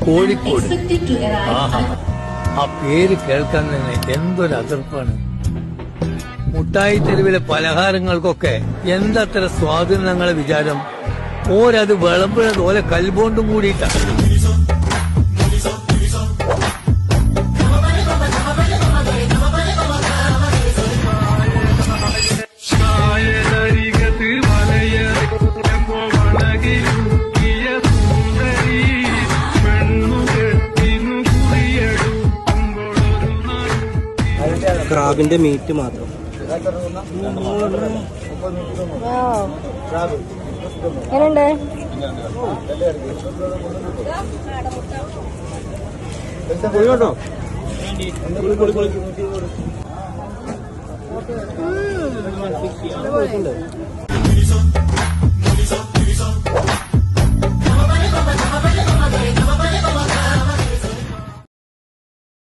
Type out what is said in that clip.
കോഴിക്കോട്. ആഹാ, ആ പേര് കേൾക്കാൻ തന്നെ എന്തൊരു അതിർപ്പാണ്. മുട്ടായി തെരുവിലെ പലഹാരങ്ങൾക്കൊക്കെ എന്തത്ര സ്വാധീനം ഞങ്ങളെ വിചാരം. ഓരത് വിളമ്പുന്നത് ഓലെ കൽബോണ്ടും കൂടിയിട്ടാണ്. ക്രാബിന്റെ മീറ്റ് മാത്രം. എങ്ങനെയുണ്ട്? കേട്ടോ